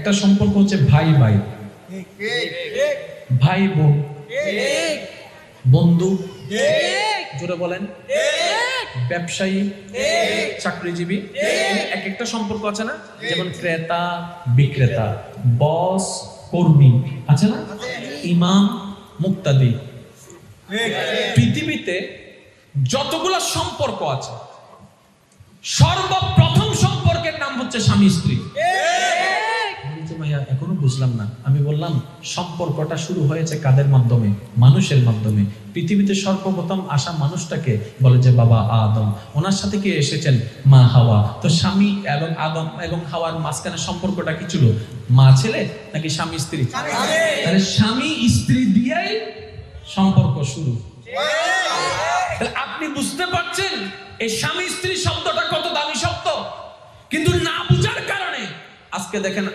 একটা সম্পর্ক হচ্ছে ভাই ভাই, ভাই বোন, বন্ধু, জোরে বলেন, ব্যবসায়ী, চাকরিজীবী। এক একটা সম্পর্ক আছে না, যেমন ক্রেতা বিক্রেতা, বস কর্মী, আছে না, ইমাম মুক্তাদি। পৃথিবীতে যতগুলো সম্পর্ক আছে, সর্বপ্রথম সম্পর্কের নাম হচ্ছে স্বামী স্ত্রী। ভাইয়া এখনো বুঝলাম না। আমি বললাম সম্পর্কটা শুরু হয়েছে কাদের মাধ্যমে? মানুষের মাধ্যমে। পৃথিবীতে সর্বপ্রথম আসা মানুষটাকে বলে যে বাবা আদম, ওনার সাথে কে এসেছেন? মা হাওয়া। তো স্বামী এবং আদম এবং হাওয়ার মাঝখানে সম্পর্কটা কি ছিল? মা ছেলে নাকি স্বামী স্ত্রী? তাহলে স্বামী স্ত্রী দিয়েই সম্পর্ক শুরু। আপনি বুঝতে পারছেন এই স্বামী স্ত্রী শব্দটা কত দামি শব্দ, কিন্তু না বুঝার কারণে আজকে দেখেন